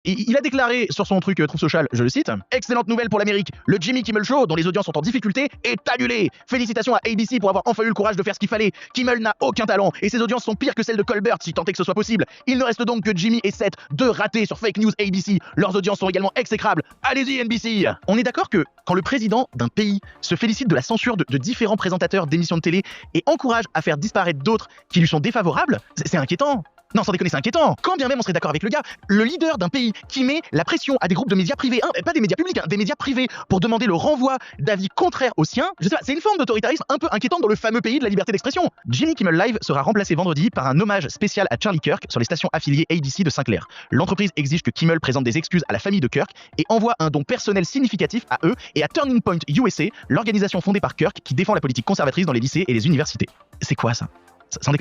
Il a déclaré sur son truc Truth Social, je le cite, excellente nouvelle pour l'Amérique, le Jimmy Kimmel Show, dont les audiences sont en difficulté, est annulé. Félicitations à ABC pour avoir enfin eu le courage de faire ce qu'il fallait. Kimmel n'a aucun talent et ses audiences sont pires que celles de Colbert, si tant est que ce soit possible. Il ne reste donc que Jimmy et Seth, deux ratés sur Fake News ABC. Leurs audiences sont également exécrables. Allez-y NBC. On est d'accord que quand le président d'un pays se félicite de la censure de différents présentateurs d'émissions de télé et encourage à faire disparaître d'autres qui lui sont défavorables, c'est inquiétant. Non, sans déconner, c'est inquiétant. Quand bien même on serait d'accord avec le gars, le leader d'un pays qui met la pression à des groupes de médias privés, pas des médias publics, des médias privés, pour demander le renvoi d'avis contraires aux siens, je sais pas, c'est une forme d'autoritarisme un peu inquiétante dans le fameux pays de la liberté d'expression. Jimmy Kimmel Live sera remplacé vendredi par un hommage spécial à Charlie Kirk sur les stations affiliées ABC de Sinclair. L'entreprise exige que Kimmel présente des excuses à la famille de Kirk et envoie un don personnel significatif à eux et à Turning Point USA, l'organisation fondée par Kirk qui défend la politique conservatrice dans les lycées et les universités. C'est quoi ça ?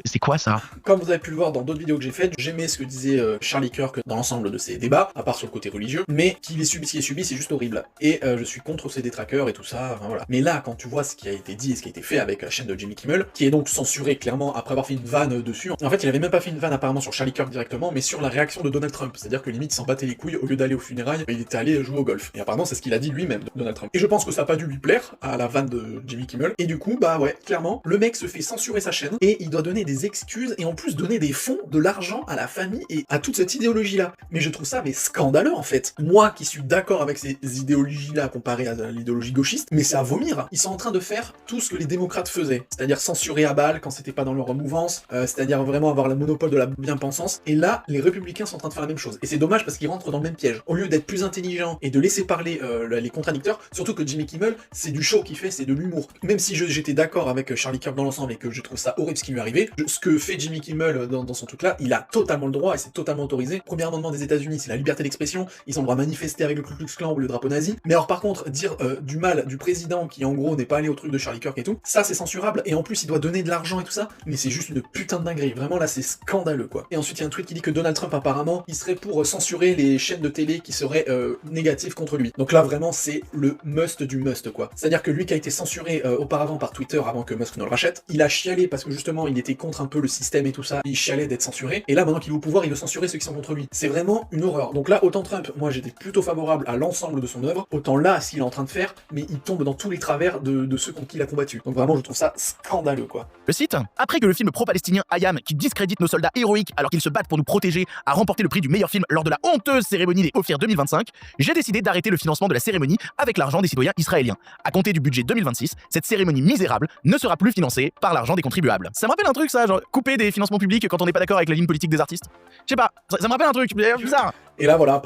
C'est quoi ça? Comme vous avez pu le voir dans d'autres vidéos que j'ai faites, j'aimais ce que disait Charlie Kirk dans l'ensemble de ses débats, à part sur le côté religieux, mais qu'il ait subi ce qui est subi, c'est juste horrible. Et je suis contre ces détraqueurs et tout ça, enfin, voilà. Mais là, quand tu vois ce qui a été dit et ce qui a été fait avec la chaîne de Jimmy Kimmel, qui est donc censurée clairement après avoir fait une vanne dessus, en fait il avait même pas fait une vanne apparemment sur Charlie Kirk directement, mais sur la réaction de Donald Trump, c'est-à-dire que limite il s'en battait les couilles, au lieu d'aller aux funérailles, il était allé jouer au golf. Et apparemment c'est ce qu'il a dit lui-même, Donald Trump. Et je pense que ça a pas dû lui plaire, à la vanne de Jimmy Kimmel, et du coup, bah ouais, clairement, le mec se fait censurer sa chaîne, et il doit donner des excuses et en plus donner des fonds, de l'argent à la famille et à toute cette idéologie-là. Mais je trouve ça scandaleux en fait. Moi qui suis d'accord avec ces idéologies-là comparées à l'idéologie gauchiste, mais c'est à vomir. Ils sont en train de faire tout ce que les démocrates faisaient, c'est-à-dire censurer à balle quand c'était pas dans leur mouvance, c'est-à-dire vraiment avoir le monopole de la bien-pensance. Et là, les républicains sont en train de faire la même chose. Et c'est dommage parce qu'ils rentrent dans le même piège. Au lieu d'être plus intelligents et de laisser parler les contradicteurs, surtout que Jimmy Kimmel, c'est du show qu'il fait, c'est de l'humour. Même si j'étais d'accord avec Charlie Kirk dans l'ensemble et que je trouve ça horrible ce qui lui est arrivé, ce que fait Jimmy Kimmel dans son truc là, il a totalement le droit et c'est totalement autorisé. Premier amendement des États-Unis, c'est la liberté d'expression, ils ont le droit de manifester avec le Ku Klux Klan ou le drapeau nazi. Mais alors par contre, dire du mal du président qui en gros n'est pas allé au truc de Charlie Kirk et tout, ça c'est censurable et en plus il doit donner de l'argent et tout ça, mais c'est juste une putain de dinguerie. Vraiment là c'est scandaleux quoi. Et ensuite il y a un tweet qui dit que Donald Trump apparemment il serait pour censurer les chaînes de télé qui seraient négatives contre lui. Donc là vraiment c'est le must du must quoi. C'est-à-dire que lui qui a été censuré auparavant par Twitter avant que Musk ne le rachète, il a chialé parce que justement il était contre un peu le système et tout ça, il chialait d'être censuré, et là maintenant qu'il est au pouvoir il veut censurer ceux qui sont contre lui. C'est vraiment une horreur. Donc là autant Trump, moi j'étais plutôt favorable à l'ensemble de son œuvre, autant là ce qu'il est en train de faire, mais il tombe dans tous les travers de ceux contre qui il a combattu. Donc vraiment je trouve ça scandaleux quoi. Le site, après que le film pro-palestinien IAM, qui discrédite nos soldats héroïques alors qu'ils se battent pour nous protéger, a remporté le prix du meilleur film lors de la honteuse cérémonie des Ophir 2025, j'ai décidé d'arrêter le financement de la cérémonie avec l'argent des citoyens israéliens. À compter du budget 2026, cette cérémonie misérable ne sera plus financée par l'argent des contribuables. Ça me rappelle un truc ça, genre couper des financements publics quand on n'est pas d'accord avec la ligne politique des artistes. Je sais pas, ça me rappelle un truc bizarre. Et là voilà,